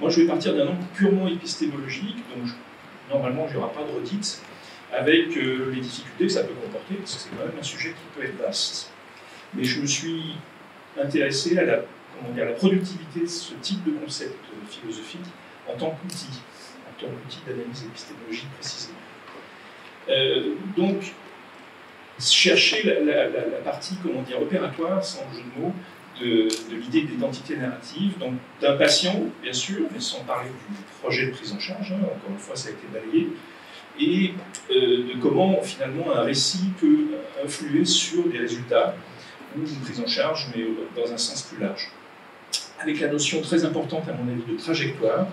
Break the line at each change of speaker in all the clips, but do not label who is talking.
Moi, je vais partir d'un angle purement épistémologique, donc normalement, il n'y aura pas de redite, avec les difficultés que ça peut comporter, parce que c'est quand même un sujet qui peut être vaste. Mais je me suis intéressé à la productivité de ce type de concept philosophique en tant qu'outil d'analyse épistémologique précisément. Donc, chercher la partie, opératoire, sans jeu de mots, de l'idée d'identité narrative, donc d'un patient, bien sûr, mais sans parler du projet de prise en charge, hein, encore une fois, ça a été balayé, et de comment, finalement, un récit peut influer sur des résultats ou une prise en charge, mais dans un sens plus large. Avec la notion très importante, à mon avis, de trajectoire,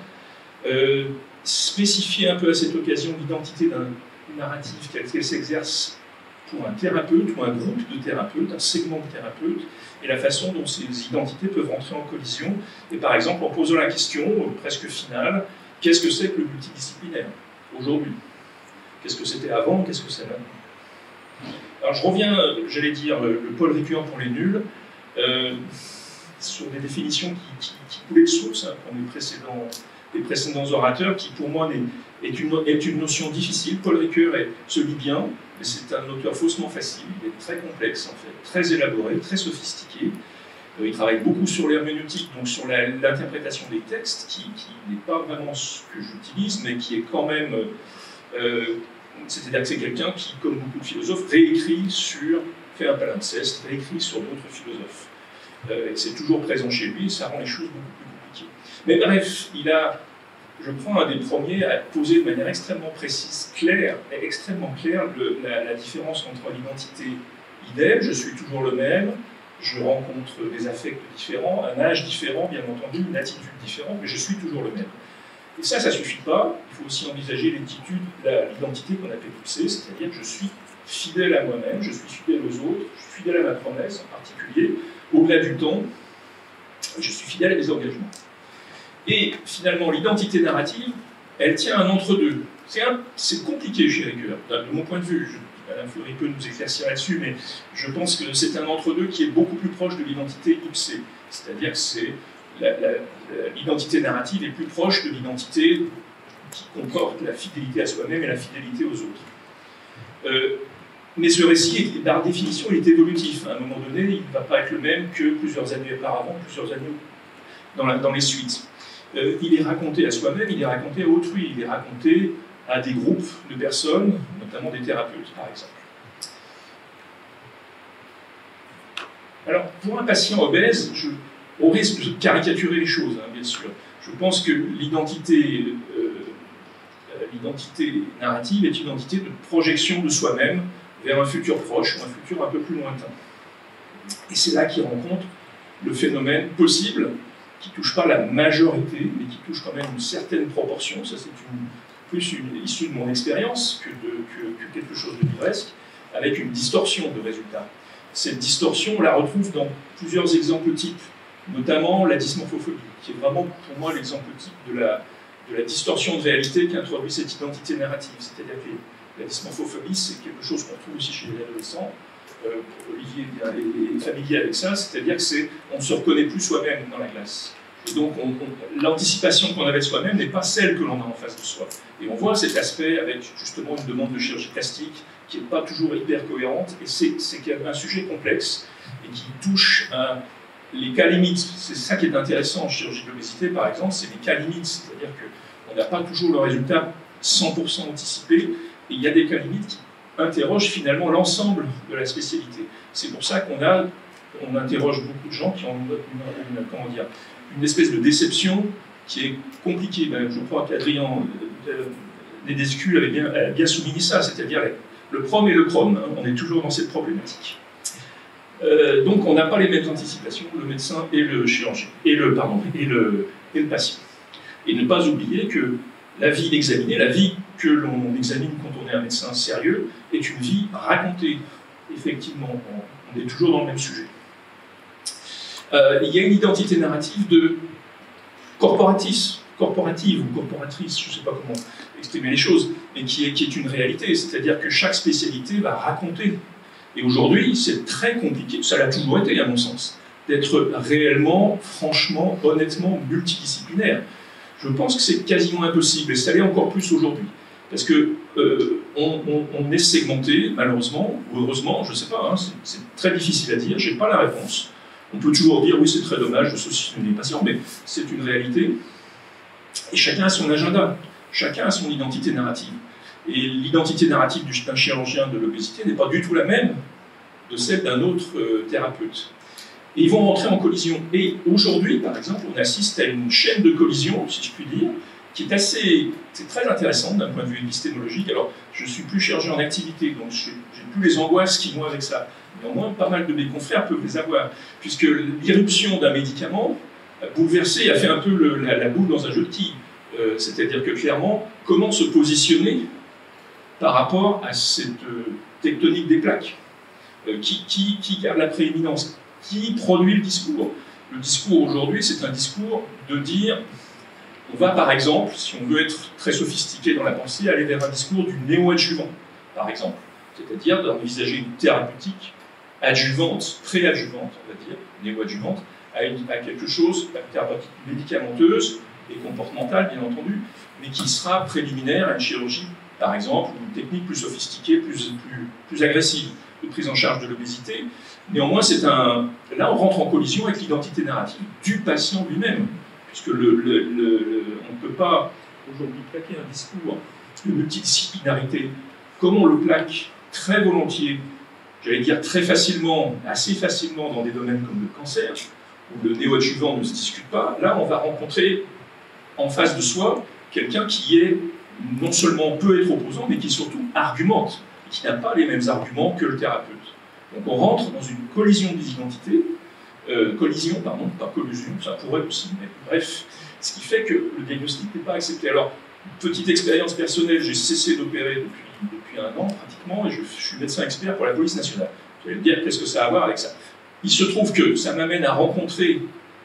spécifier un peu à cette occasion l'identité d'un narratif tel qu'elle s'exerce pour un thérapeute ou un groupe de thérapeutes, un segment de thérapeutes, et la façon dont ces identités peuvent entrer en collision, et par exemple en posant la question presque finale, qu'est-ce que c'est que le multidisciplinaire aujourd'hui? Qu'est-ce que c'était avant? Qu'est-ce que c'est maintenant? Alors je reviens, j'allais dire, le Paul Ricoeur pour les nuls, sur des définitions qui coulaient de source hein, pour les précédents orateurs, qui pour moi est une notion difficile. Paul Ricoeur se lit bien, mais c'est un auteur faussement facile, il est très complexe en fait, très élaboré, très sophistiqué. Il travaille beaucoup sur l'herméneutique, donc sur l'interprétation des textes, qui n'est pas vraiment ce que j'utilise, mais qui est quand même... c'est-à-dire que c'est quelqu'un qui, comme beaucoup de philosophes, fait un palimpseste, réécrit sur d'autres philosophes. C'est toujours présent chez lui, et ça rend les choses beaucoup plus compliquées. Mais bref, je prends un des premiers à poser de manière extrêmement précise, claire, la différence entre l'identité idem, je suis toujours le même, je rencontre des affects différents, un âge différent, bien entendu, une attitude différente, mais je suis toujours le même. Et ça ne suffit pas, il faut aussi envisager l'identité qu'on appelle ipsé, c'est-à-dire que je suis fidèle à moi-même, je suis fidèle aux autres, je suis fidèle à ma promesse en particulier, au-delà du temps, je suis fidèle à mes engagements. Et finalement, l'identité narrative, elle tient un entre-deux. C'est compliqué chez Ricoeur, de mon point de vue. Madame Fleury peut nous éclaircir là-dessus, mais je pense que c'est un entre-deux qui est beaucoup plus proche de l'identité ipsé. C'est-à-dire que l'identité narrative est plus proche de l'identité qui comporte la fidélité à soi-même et la fidélité aux autres. Mais ce récit, par définition, il est évolutif. À un moment donné, il ne va pas être le même que plusieurs années auparavant, plusieurs années dans les suites. Il est raconté à soi-même, il est raconté à autrui, il est raconté à des groupes de personnes, notamment des thérapeutes, par exemple. Alors, pour un patient obèse, au risque de caricaturer les choses, hein, bien sûr, je pense que l'identité narrative est une identité de projection de soi-même vers un futur proche ou un futur un peu plus lointain. Et c'est là qu'il rencontre le phénomène possible, qui ne touche pas la majorité, mais qui touche quand même une certaine proportion. Ça, c'est plus issue de mon expérience que quelque chose de livresque, avec une distorsion de résultats. Cette distorsion, on la retrouve dans plusieurs exemples types, notamment la dysmorphophobie, qui est vraiment pour moi l'exemple type de la distorsion de réalité qu'introduit cette identité narrative. C'est-à-dire que la dysmorphophobie, c'est quelque chose qu'on trouve aussi chez les adolescents. Olivier est familier avec ça, c'est-à-dire qu'on ne se reconnaît plus soi-même dans la classe. Et donc l'anticipation qu'on avait de soi-même n'est pas celle que l'on a en face de soi. Et on voit cet aspect avec justement une demande de chirurgie plastique qui n'est pas toujours hyper cohérente, et c'est un sujet complexe et qui touche les cas limites. C'est ça qui est intéressant en chirurgie de l'obésité, par exemple, c'est les cas limites, c'est-à-dire qu'on n'a pas toujours le résultat 100% anticipé, et il y a des cas limites qui interrogent finalement l'ensemble de la spécialité. C'est pour ça qu'on interroge beaucoup de gens qui ont une espèce de déception qui est compliquée. Je crois qu'Adrien Dédescu avait bien souligné ça, c'est-à-dire le prom et le chrome, hein, on est toujours dans cette problématique. Donc on n'a pas les mêmes anticipations, le médecin et le chirurgien, et le patient. Et ne pas oublier que la vie examinée, la vie que l'on examine quand on est un médecin sérieux, est une vie racontée. Effectivement, on est toujours dans le même sujet. Il y a une identité narrative de corporative ou corporatrice, je ne sais pas comment exprimer les choses, mais qui est une réalité, c'est-à-dire que chaque spécialité va raconter. Et aujourd'hui, c'est très compliqué, ça l'a toujours été à mon sens, d'être réellement, franchement, honnêtement multidisciplinaire. Je pense que c'est quasiment impossible, et ça l'est encore plus aujourd'hui. Parce que on est segmenté, malheureusement, ou heureusement, je ne sais pas, hein, c'est très difficile à dire, je n'ai pas la réponse. On peut toujours dire, oui, c'est très dommage de saucissonner les patients, mais c'est une réalité. Et chacun a son agenda, chacun a son identité narrative. Et l'identité narrative d'un chirurgien de l'obésité n'est pas du tout la même de celle d'un autre thérapeute. Et ils vont rentrer en collision. Et aujourd'hui, par exemple, on assiste à une chaîne de collision, si je puis dire, qui est c'est très intéressante d'un point de vue épistémologique. Alors, je ne suis plus chirurgien en activité, donc je n'ai plus les angoisses qui vont avec ça. Néanmoins, pas mal de mes confrères peuvent les avoir, puisque l'irruption d'un médicament a bouleversé, a fait un peu la boule dans un jeu de quilles. C'est-à-dire que clairement, comment se positionner par rapport à cette tectonique des plaques qui garde la prééminence, qui produit le discours. Le discours aujourd'hui, c'est un discours de dire, on va par exemple, si on veut être très sophistiqué dans la pensée, aller vers un discours du néo-adjuvant, par exemple. C'est-à-dire d'envisager une thérapeutique adjuvante, pré-adjuvante, on va dire, néo-adjuvante, à quelque chose, une thérapeutique médicamenteuse et comportementale, bien entendu, mais qui sera préliminaire à une chirurgie, par exemple, ou une technique plus sophistiquée, plus agressive de prise en charge de l'obésité. Néanmoins, là, on rentre en collision avec l'identité narrative du patient lui-même, puisque on ne peut pas aujourd'hui plaquer un discours de multidisciplinarité comme on le plaque très volontiers, j'allais dire très facilement, assez facilement dans des domaines comme le cancer, où le néo-adjuvant ne se discute pas. Là, on va rencontrer en face de soi quelqu'un qui est non seulement peut être opposant, mais qui surtout argumente, et qui n'a pas les mêmes arguments que le thérapeute. Donc on rentre dans une collision des identités, collision, pardon, pas collusion, ça pourrait aussi, mais bref, ce qui fait que le diagnostic n'est pas accepté. Alors, petite expérience personnelle, j'ai cessé d'opérer depuis un an pratiquement, et je suis médecin expert pour la police nationale. Vous allez me dire, qu'est-ce que ça a à voir avec ça? Il se trouve que ça m'amène à rencontrer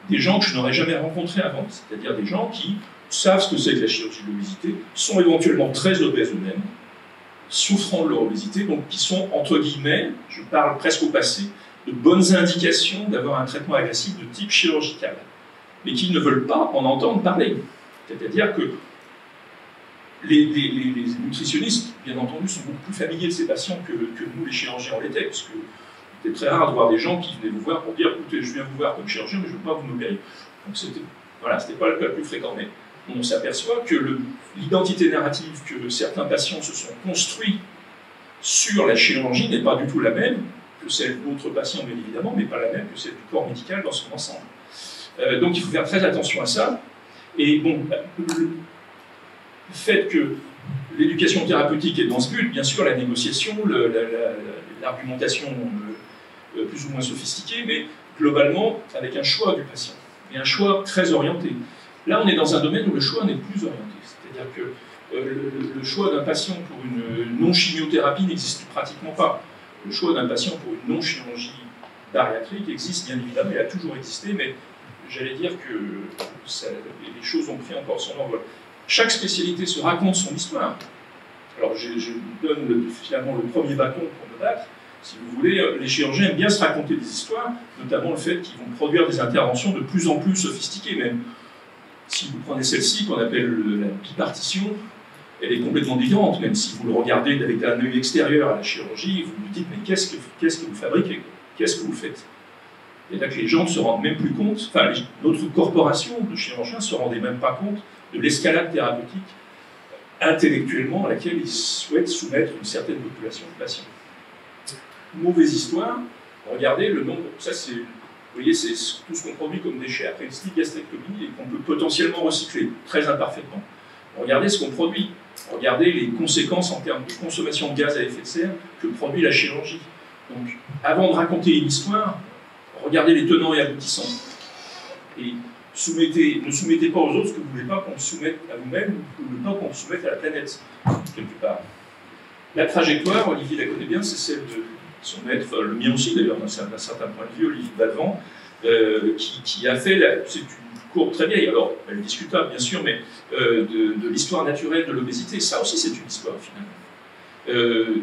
des gens que je n'aurais jamais rencontrés avant, c'est-à-dire des gens qui savent ce que c'est que la chirurgie de l'obésité, sont éventuellement très obèses eux-mêmes, souffrant de leur obésité, donc qui sont, entre guillemets, je parle presque au passé, de bonnes indications d'avoir un traitement agressif de type chirurgical, mais qui ne veulent pas en entendre parler. C'est-à-dire que les nutritionnistes, bien entendu, sont beaucoup plus familiers de ces patients que nous, les chirurgiens, on l'était, parce que c'était très rare de voir des gens qui venaient vous voir pour dire « écoutez, je viens vous voir comme chirurgien, mais je ne veux pas vous m'opérer ». Donc c'était pas le cas le plus fréquent, mais on s'aperçoit que l'identité narrative que certains patients se sont construits sur la chirurgie n'est pas du tout la même que celle d'autres patients, bien évidemment, mais pas la même que celle du corps médical dans son ensemble. Donc il faut faire très attention à ça. Et bon, le fait que l'éducation thérapeutique est dans ce but, bien sûr, la négociation, l'argumentation plus ou moins sophistiquée, mais globalement avec un choix du patient, et un choix très orienté. Là, on est dans un domaine où le choix n'est plus orienté. C'est-à-dire que le choix d'un patient pour une non-chimiothérapie n'existe pratiquement pas. Le choix d'un patient pour une non-chirurgie bariatrique existe, bien évidemment, il a toujours existé, mais j'allais dire que les choses ont pris encore son envol. Chaque spécialité se raconte son histoire. Alors, je donne finalement le premier bâton pour me battre. Si vous voulez, les chirurgiens aiment bien se raconter des histoires, notamment le fait qu'ils vont produire des interventions de plus en plus sophistiquées, même. Si vous prenez celle-ci, qu'on appelle la bipartition, elle est complètement différente, même si vous le regardez avec un œil extérieur à la chirurgie, vous vous dites, mais qu'est-ce que vous fabriquez? Qu'est-ce que vous faites? Et là que les gens ne se rendent même plus compte, enfin, notre corporation de chirurgiens ne se rendait même pas compte de l'escalade thérapeutique intellectuellement à laquelle ils souhaitent soumettre une certaine population de patients. Mauvaise histoire, regardez le nombre, ça c'est, vous voyez, c'est tout ce qu'on produit comme déchets après une sleeve gastrectomie et qu'on peut potentiellement recycler, très imparfaitement. Regardez ce qu'on produit, regardez les conséquences en termes de consommation de gaz à effet de serre que produit la chirurgie. Donc, avant de raconter une histoire, regardez les tenants et aboutissants. Et ne soumettez pas aux autres ce que vous ne voulez pas qu'on soumette à vous-même ou ne pas qu'on soumette à la planète, quelque part. La trajectoire, Olivier la connaît bien, c'est celle de son maître, le mien aussi d'ailleurs, d'un certain point de vue, Olivier Balvent, qui a fait, c'est une courbe très vieille, alors elle est discutable bien sûr, mais de l'histoire naturelle de l'obésité. Ça aussi c'est une histoire finalement.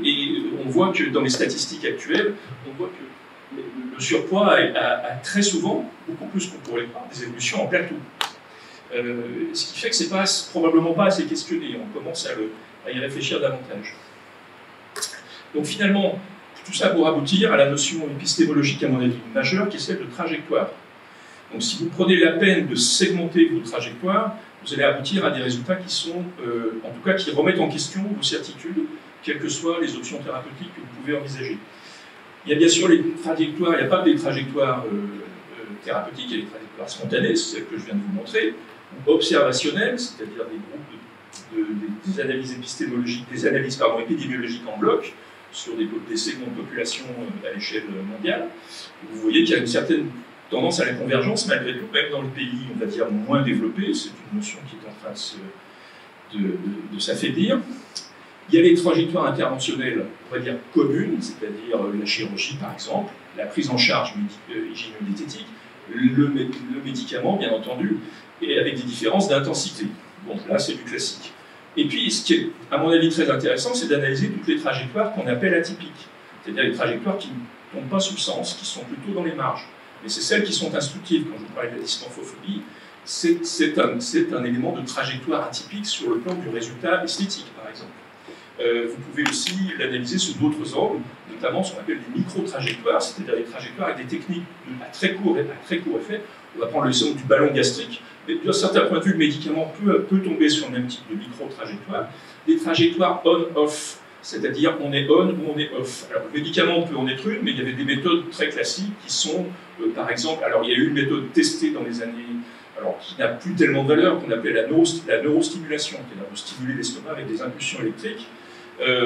Et on voit que dans les statistiques actuelles, on voit que le surpoids a très souvent, beaucoup plus qu'on pourrait croire, des évolutions en plateau. Ce qui fait que c'est probablement pas assez questionné. On commence à y réfléchir davantage. Donc finalement, tout ça pour aboutir à la notion épistémologique, à mon avis, majeure, qui est celle de trajectoire. Donc si vous prenez la peine de segmenter vos trajectoires, vous allez aboutir à des résultats qui sont, en tout cas, qui remettent en question vos certitudes, quelles que soient les options thérapeutiques que vous pouvez envisager. Il y a bien sûr les trajectoires, il n'y a pas des trajectoires thérapeutiques, il y a des trajectoires spontanées, c'est celles que je viens de vous montrer, ou observationnelles, c'est-à-dire des groupes des analyses épistémologiques, des analyses épidémiologiques en bloc, sur des segments de population à l'échelle mondiale. Vous voyez qu'il y a une certaine tendance à la convergence, malgré tout, même dans les pays, on va dire, moins développés. C'est une notion qui est en train de s'affaiblir. Il y a les trajectoires interventionnelles, on va dire, communes, c'est-à-dire la chirurgie, par exemple, la prise en charge hygiéno-diététique, le médicament, bien entendu, et avec des différences d'intensité. Bon, là, c'est du classique. Et puis, ce qui est, à mon avis, très intéressant, c'est d'analyser toutes les trajectoires qu'on appelle atypiques, c'est-à-dire les trajectoires qui ne tombent pas sous le sens, qui sont plutôt dans les marges. Mais c'est celles qui sont instructives. Quand je vous parlais de la dysmorphophobie, c'est un élément de trajectoire atypique sur le plan du résultat esthétique, par exemple. Vous pouvez aussi l'analyser sous d'autres angles, notamment ce qu'on appelle des micro-trajectoires, c'est-à-dire des trajectoires avec des techniques à très court effet. On va prendre l'exemple du ballon gastrique, mais d'un certain point de vue, le médicament peut tomber sur le même type de micro-trajectoire. Des trajectoires on-off, c'est-à-dire on est on ou on est off. Alors le médicament peut en être une, mais il y avait des méthodes très classiques qui sont, par exemple, il y a eu une méthode testée dans les années, alors qui n'a plus tellement de valeur, qu'on appelait la neurostimulation, c'est-à-dire de stimuler l'estomac avec des impulsions électriques.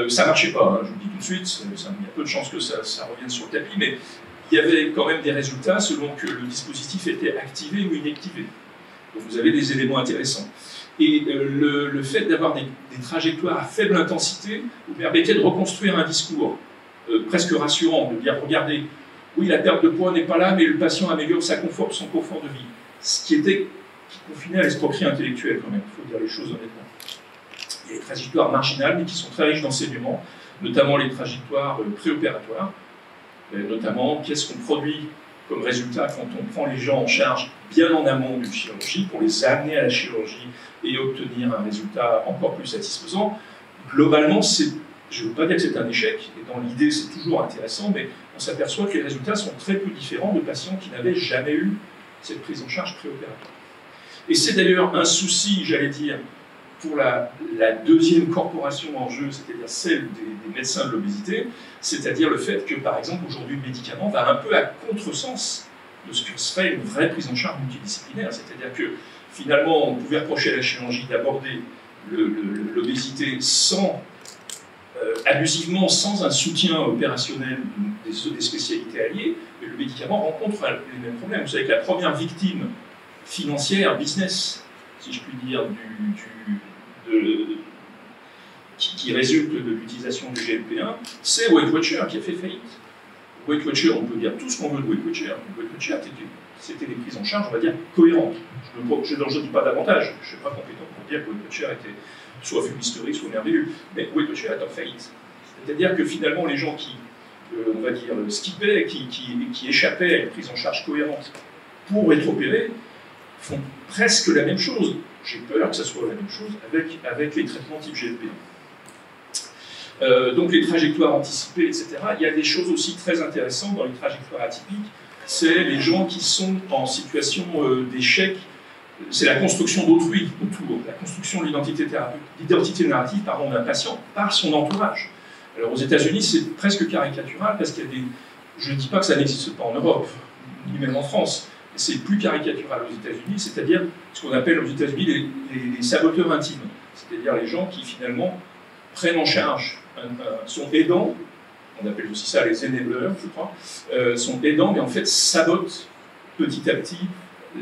Ça ne marchait pas, hein, je vous le dis tout de suite, il y a peu de chances que ça revienne sur le tapis, mais il y avait quand même des résultats selon que le dispositif était activé ou inactivé. Donc vous avez des éléments intéressants. Et le fait d'avoir des trajectoires à faible intensité vous permettait de reconstruire un discours presque rassurant, de dire, regardez, oui, la perte de poids n'est pas là, mais le patient améliore son confort de vie. Ce qui confinait à l'escroquerie intellectuelle, quand même, il faut dire les choses honnêtement. Il y a des trajectoires marginales, mais qui sont très riches d'enseignements, notamment les trajectoires préopératoires, notamment qu'est-ce qu'on produit comme résultat quand on prend les gens en charge bien en amont d'une chirurgie, pour les amener à la chirurgie et obtenir un résultat encore plus satisfaisant. Globalement, je ne veux pas dire que c'est un échec, et dans l'idée c'est toujours intéressant, mais on s'aperçoit que les résultats sont très peu différents de patients qui n'avaient jamais eu cette prise en charge préopératoire. Et c'est d'ailleurs un souci, j'allais dire, pour la deuxième corporation en jeu, c'est-à-dire celle des médecins de l'obésité, c'est-à-dire le fait que, par exemple, aujourd'hui, le médicament va un peu à contresens de ce que serait une vraie prise en charge multidisciplinaire. C'est-à-dire que, finalement, on pouvait reprocher à la chirurgie d'aborder l'obésité abusivement, sans un soutien opérationnel des spécialités alliées, mais le médicament rencontre les mêmes problèmes. Vous savez que la première victime financière, business, si je puis dire, qui résulte de l'utilisation du GLP-1, c'est Weight Watcher qui a fait faillite. Weight Watcher, on peut dire tout ce qu'on veut de Weight Watcher. Weight Watcher, c'était des prises en charge, on va dire, cohérentes. Je ne dis pas davantage, je ne suis pas compétent pour dire que Weight Watcher était soit fumisterie, soit merveilleux, mais Weight Watcher est en faillite. C'est-à-dire que finalement, les gens qui, on va dire, skippaient, qui échappaient à une prise en charge cohérente pour être opérés, font presque la même chose. J'ai peur que ça soit la même chose avec les traitements type GLP-1. Donc les trajectoires anticipées, etc. Il y a des choses aussi très intéressantes dans les trajectoires atypiques. C'est les gens qui sont en situation d'échec. C'est la construction d'autrui autour, la construction de l'identité narrative d'un patient par son entourage. Alors aux États-Unis, c'est presque caricatural parce qu'il y a des. Je ne dis pas que ça n'existe pas en Europe, ni même en France. C'est plus caricatural aux États-Unis, c'est-à-dire ce qu'on appelle aux États-Unis les saboteurs intimes, c'est-à-dire les gens qui finalement prennent en charge, sont aidants, on appelle aussi ça les enablers, je crois, sont aidants, mais en fait sabotent petit à petit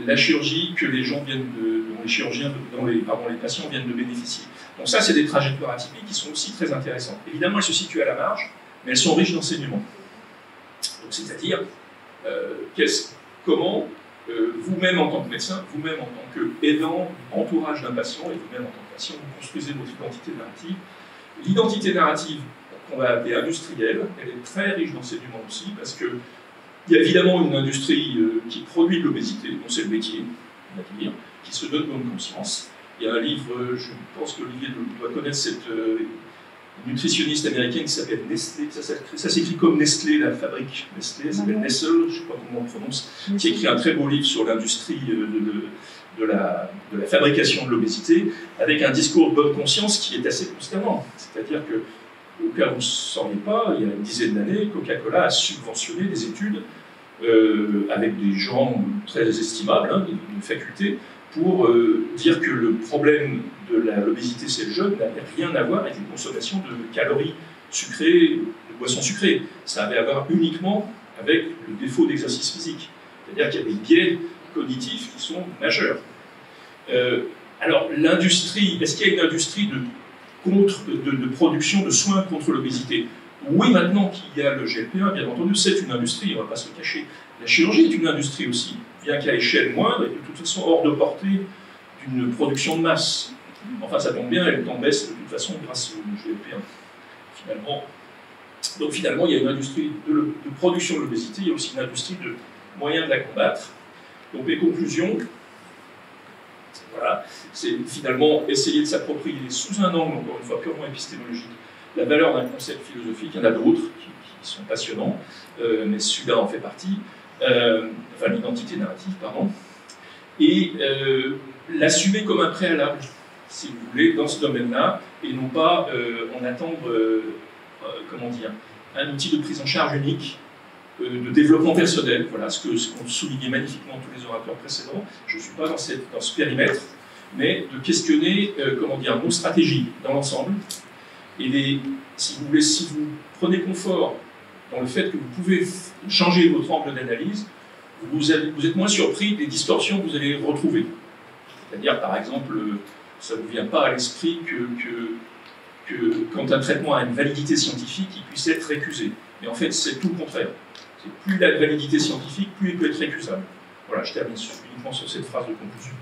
la chirurgie que les gens dont les patients viennent de bénéficier. Donc ça, c'est des trajectoires atypiques qui sont aussi très intéressantes. Évidemment, elles se situent à la marge, mais elles sont riches d'enseignements. Donc c'est-à-dire, comment vous-même en tant que médecin, vous-même en tant qu'aidant, entourage d'un patient, et vous-même en tant que patient, vous construisez votre identité narrative. L'identité narrative, qu'on va appeler industrielle, elle est très riche d'enseignements aussi, parce qu'il y a évidemment une industrie qui produit de l'obésité, dont c'est le métier. on va dire, qui se donne bonne conscience. Il y a un livre, je pense qu'Olivier doit connaître cette nutritionniste américaine qui s'appelle Nestlé, ça s'écrit comme Nestlé, la fabrique Nestlé, ça s'appelle Nestle, je ne sais pas comment on le prononce, qui écrit un très beau livre sur l'industrie de la fabrication de l'obésité, avec un discours de bonne conscience qui est assez constamment. C'est-à-dire que, au cas où vous ne sauriez pas, il y a une dizaine d'années, Coca-Cola a subventionné des études avec des gens très estimables, hein, une faculté, pour dire que le problème de l'obésité chez le jeune n'avait rien à voir avec une consommation de calories sucrées, de boissons sucrées. Ça avait à voir uniquement avec le défaut d'exercice physique. C'est-à-dire qu'il y a des biais cognitifs qui sont majeurs. Alors, l'industrie, est-ce qu'il y a une industrie de production de soins contre l'obésité? Oui, maintenant qu'il y a le GLP-1, bien entendu, c'est une industrie, on ne va pas se le cacher. La chirurgie est une industrie aussi, bien qu'à échelle moindre, et de toute façon hors de portée d'une production de masse. Enfin, ça tombe bien, elle est en baisse de toute façon grâce au GLP-1. Donc finalement, il y a une industrie de production de l'obésité, il y a aussi une industrie de moyens de la combattre. Donc les conclusions, voilà, c'est finalement essayer de s'approprier sous un angle, encore une fois, purement épistémologique, la valeur d'un concept philosophique. Il y en a d'autres qui sont passionnants, mais celui-là en fait partie, enfin l'identité narrative, pardon, et l'assumer comme un préalable, si vous voulez, dans ce domaine-là, et non pas en attendre, comment dire, un outil de prise en charge unique, de développement personnel, voilà ce qu'ont souligné magnifiquement tous les orateurs précédents. Je ne suis pas dans ce périmètre, mais de questionner, comment dire, nos stratégies dans l'ensemble. Et si vous prenez confort dans le fait que vous pouvez changer votre angle d'analyse, vous êtes moins surpris des distorsions que vous allez retrouver. C'est-à-dire, par exemple, ça ne vous vient pas à l'esprit que quand un traitement a une validité scientifique, il puisse être récusé. Mais en fait, c'est tout le contraire. Plus il a de validité scientifique, plus il peut être récusable. Voilà, je termine uniquement sur cette phrase de conclusion.